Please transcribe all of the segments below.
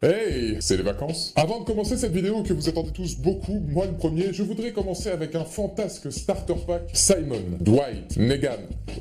Hey, c'est les vacances. Avant de commencer cette vidéo que vous attendez tous beaucoup, moi le premier, je voudrais commencer avec un fantasque starter pack. Simon, Dwight, Negan,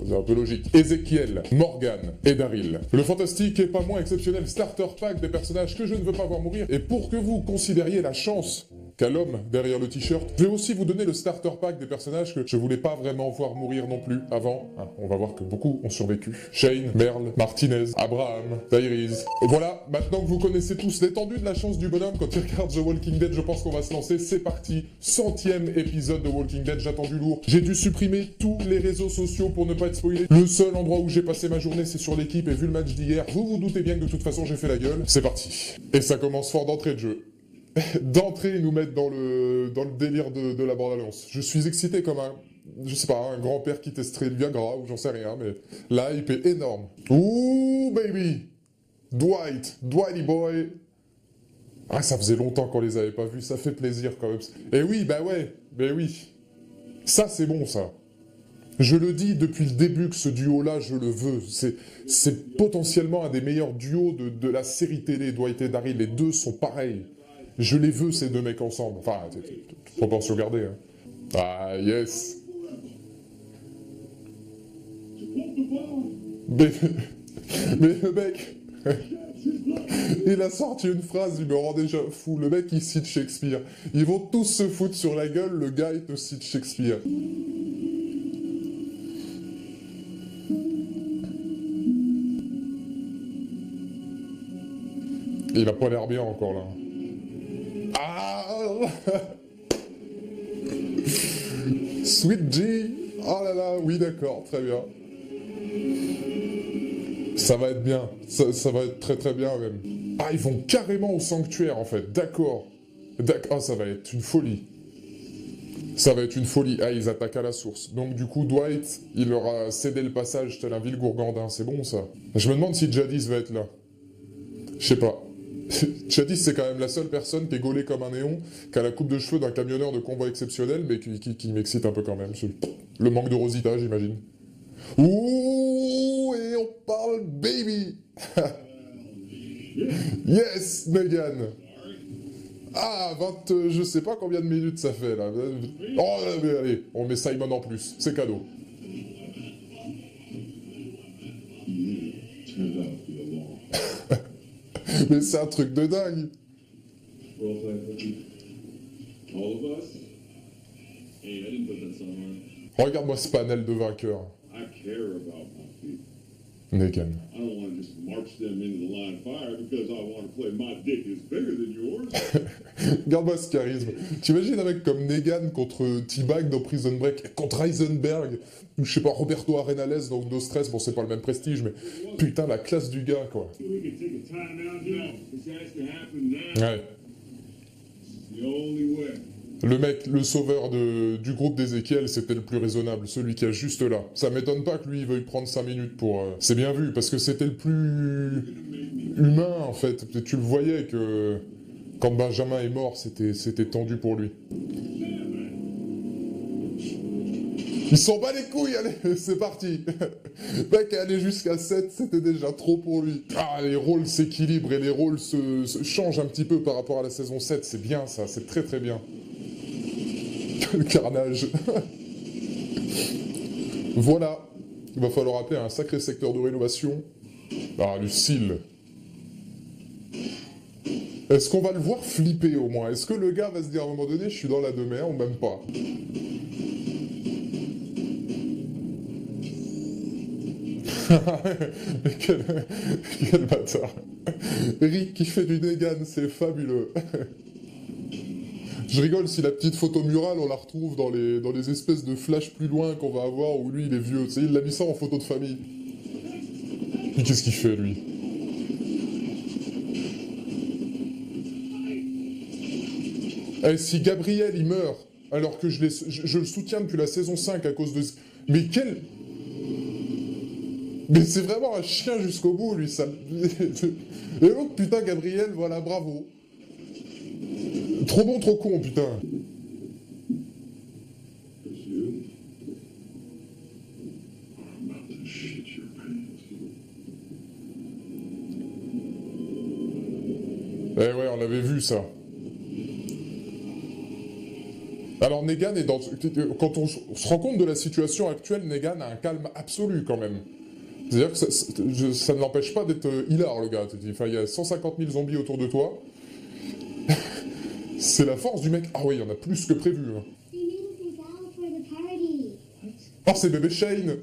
c'est un peu logique, Ezekiel, Morgan et Daryl. Le fantastique et pas moins exceptionnel starter pack des personnages que je ne veux pas voir mourir. Et pour que vous considériez la chance qu'a l'homme derrière le t-shirt, je vais aussi vous donner le starter pack des personnages que je voulais pas vraiment voir mourir non plus avant. On va voir que beaucoup ont survécu. Shane, Merle, Martinez, Abraham, Tyrese. Voilà, maintenant que vous connaissez tous l'étendue de la chance du bonhomme quand il regarde The Walking Dead, je pense qu'on va se lancer. C'est parti, 100e épisode de Walking Dead, j'attends du lourd. J'ai dû supprimer tous les réseaux sociaux pour ne pas être spoilé. Le seul endroit où j'ai passé ma journée, c'est sur l'équipe, et vu le match d'hier, vous vous doutez bien que de toute façon j'ai fait la gueule. C'est parti. Et ça commence fort d'entrée de jeu. D'entrée, ils nous mettent dans le délire de la bande-annonce. Je suis excité comme je sais pas, un grand-père qui testerait le Viagra, ou j'en sais rien, mais la hype est énorme. Ouh, baby! Dwighty boy! Ah, ça faisait longtemps qu'on les avait pas vus, ça fait plaisir quand même. Et oui, bah ouais, mais oui. Ça, c'est bon, ça. Je le dis depuis le début que ce duo-là, je le veux. C'est potentiellement un des meilleurs duos de la série télé, Dwight et Daryl. Les deux sont pareils. Je les veux, ces deux mecs ensemble. Enfin, faut pas se regarder. Hein. Ah, yes. Mais, mais le mec, il a sorti une phrase, il me rend déjà fou. Le mec, il cite Shakespeare. Ils vont tous se foutre sur la gueule, le gars, il te cite Shakespeare. Il a pas l'air bien encore, là. Ah Sweet G. Oh là là, oui d'accord, très bien. Ça va être bien, ça va être très très bien même. Ah, ils vont carrément au sanctuaire en fait, d'accord. Ah, ça va être une folie. Ça va être une folie. Ah, ils attaquent à la source. Donc du coup, Dwight, il leur a cédé le passage tel un vil gourgandin, c'est bon ça. Je me demande si Jadis va être là. Je sais pas. Jadis, c'est quand même la seule personne qui est gaulée comme un néon, qui a la coupe de cheveux d'un camionneur de convoi exceptionnel, mais qui m'excite un peu quand même. Le manque de Rosita, j'imagine. Ouh, et on parle baby. Yes, Megan. Ah, 20, je sais pas combien de minutes ça fait là. Oh, mais allez, on met Simon en plus, c'est cadeau. Mais c'est un truc de dingue. Regarde-moi ce panel de vainqueurs. Negan. Regarde-moi ce charisme. T'imagines un mec comme Negan contre T-Bag dans Prison Break, contre Heisenberg, ou je sais pas, Roberto Arenales dans No Stress, bon c'est pas le même prestige, mais putain la classe du gars quoi. Ouais. Le mec, le sauveur du groupe d'Ezekiel, c'était le plus raisonnable, celui qui est juste là. Ça m'étonne pas que lui, il veuille prendre 5 minutes pour... C'est bien vu, parce que c'était le plus humain, en fait. Tu le voyais que quand Benjamin est mort, c'était tendu pour lui. Il s'en bat les couilles, allez, c'est parti. Mec, aller jusqu'à 7, c'était déjà trop pour lui. Ah, les rôles s'équilibrent et les rôles se changent un petit peu par rapport à la saison 7, c'est bien ça, c'est très très bien. Le carnage. Voilà. Il va falloir appeler un sacré secteur de rénovation. Ah, Lucille. Est-ce qu'on va le voir flipper au moins? Est-ce que le gars va se dire à un moment donné, je suis dans la demeure ou même pas? Mais quel bâtard. Rick qui fait du Negan, c'est fabuleux. Je rigole si la petite photo murale, on la retrouve dans les espèces de flashs plus loin qu'on va avoir où lui il est vieux. Tu sais, il l'a mis ça en photo de famille. Et qu'est-ce qu'il fait lui? Eh, si Gabriel il meurt, alors que je le soutiens depuis la saison 5 à cause de... Mais quel... Mais c'est vraiment un chien jusqu'au bout lui, ça... Et l'autre, putain, Gabriel, voilà, bravo. Trop bon, trop con, putain. Eh ouais, on avait vu ça. Alors Negan est dans... Quand on se rend compte de la situation actuelle, Negan a un calme absolu quand même. C'est-à-dire que ça ne l'empêche pas d'être hilar, le gars. Enfin, il y a 150 000 zombies autour de toi. C'est la force du mec. Ah oui, il y en a plus que prévu. Hein. Oh, c'est bébé Shane.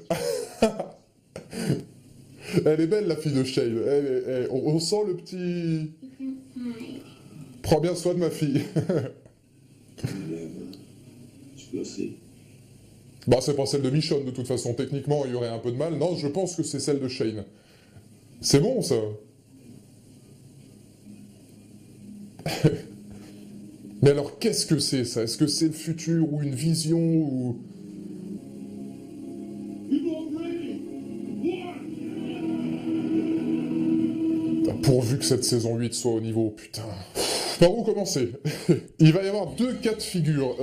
Elle est belle, la fille de Shane. On sent le petit... Prends bien soin de ma fille. Bah, c'est pas celle de Michonne, de toute façon. Techniquement, il y aurait un peu de mal. Non, je pense que c'est celle de Shane. C'est bon, ça. Mais alors, qu'est-ce que c'est, ça? Est-ce que c'est le futur, ou une vision, ou... Pourvu que cette saison 8 soit au niveau, putain... Par où commencer? Il va y avoir 2 cas de figure.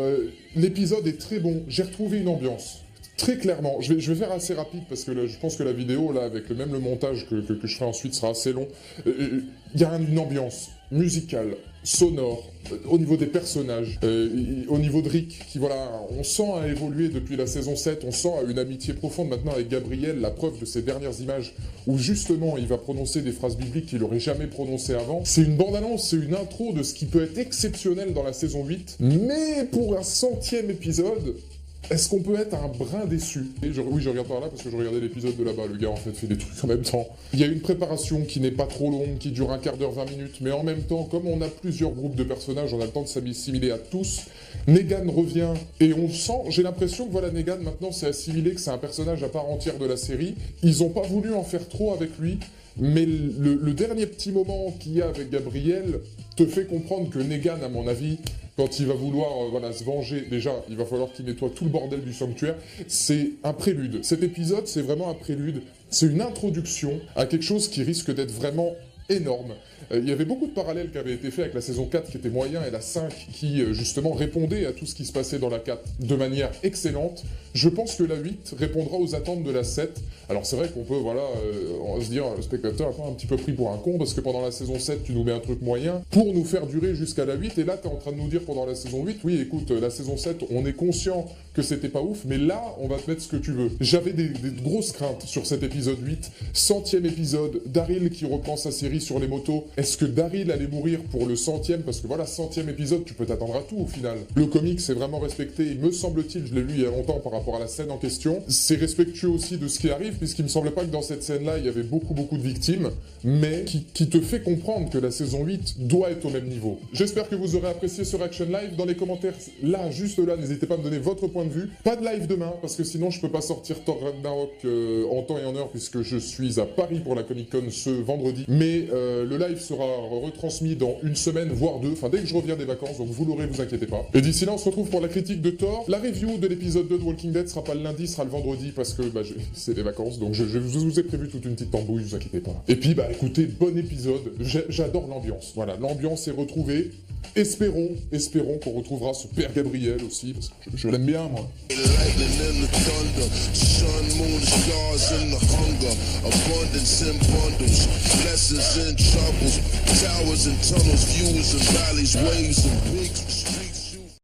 L'épisode est très bon, j'ai retrouvé une ambiance. Très clairement, je vais faire assez rapide parce que là, je pense que la vidéo, là, avec le montage que je ferai ensuite sera assez long. Il y a une ambiance musicale, sonore, au niveau des personnages, au niveau de Rick, qui voilà, on sent a évolué depuis la saison 7, on sent une amitié profonde maintenant avec Gabriel, la preuve de ces dernières images où justement il va prononcer des phrases bibliques qu'il n'aurait jamais prononcées avant. C'est une bande-annonce, c'est une intro de ce qui peut être exceptionnel dans la saison 8, mais pour un 100e épisode... Est-ce qu'on peut être un brin déçu? Oui, je regarde par là parce que je regardais l'épisode de là-bas. Le gars, en fait, fait des trucs en même temps. Il y a une préparation qui n'est pas trop longue, qui dure un quart d'heure, 20 minutes. Mais en même temps, comme on a plusieurs groupes de personnages, on a le temps de s'assimiler à tous. Negan revient et on sent... J'ai l'impression que voilà, Negan, maintenant, c'est assimilé, que c'est un personnage à part entière de la série. Ils n'ont pas voulu en faire trop avec lui. Mais le dernier petit moment qu'il y a avec Gabriel te fait comprendre que Negan, à mon avis... Quand il va vouloir voilà, se venger, déjà, il va falloir qu'il nettoie tout le bordel du sanctuaire. C'est un prélude. Cet épisode, c'est vraiment un prélude. C'est une introduction à quelque chose qui risque d'être vraiment énorme. Il y avait beaucoup de parallèles qui avaient été faits avec la saison 4 qui était moyen et la 5 qui justement répondait à tout ce qui se passait dans la 4 de manière excellente. Je pense que la 8 répondra aux attentes de la 7. Alors c'est vrai qu'on peut, voilà, on va se dire, le spectateur est un petit peu pris pour un con parce que pendant la saison 7 tu nous mets un truc moyen pour nous faire durer jusqu'à la 8 et là tu es en train de nous dire pendant la saison 8, oui écoute, la saison 7 on est conscient que c'était pas ouf, mais là on va te mettre ce que tu veux. J'avais des grosses craintes sur cet épisode 8, 100e épisode, Daryl qui reprend sa série sur les motos. Est-ce que Daryl allait mourir pour le 100e? Parce que voilà, 100e épisode, tu peux t'attendre à tout au final. Le comic c'est vraiment respecté, me semble-t-il, je l'ai lu il y a longtemps par rapport à la scène en question. C'est respectueux aussi de ce qui arrive, puisqu'il me semblait pas que dans cette scène-là, il y avait beaucoup de victimes, mais qui te fait comprendre que la saison 8 doit être au même niveau. J'espère que vous aurez apprécié ce Reaction Live. Dans les commentaires, là, juste là, n'hésitez pas à me donner votre point de vue. Pas de live demain, parce que sinon je peux pas sortir Thor Ragnarok en temps et en heure, puisque je suis à Paris pour la Comic Con ce vendredi. Mais le live sera retransmis dans une semaine, voire 2, enfin dès que je reviens des vacances, donc vous l'aurez, vous inquiétez pas. Et d'ici là, on se retrouve pour la critique de Thor. La review de l'épisode 2 de Walking Dead sera pas le lundi, sera le vendredi, parce que bah, c'est des vacances, donc je vous ai prévu toute une petite tambouille, vous inquiétez pas. Et puis, bah écoutez, bon épisode, j'adore l'ambiance, voilà, l'ambiance est retrouvée. Espérons qu'on retrouvera ce père Gabriel aussi, parce que je l'aime bien, moi. Towers and tunnels, views and valleys, waves and peaks.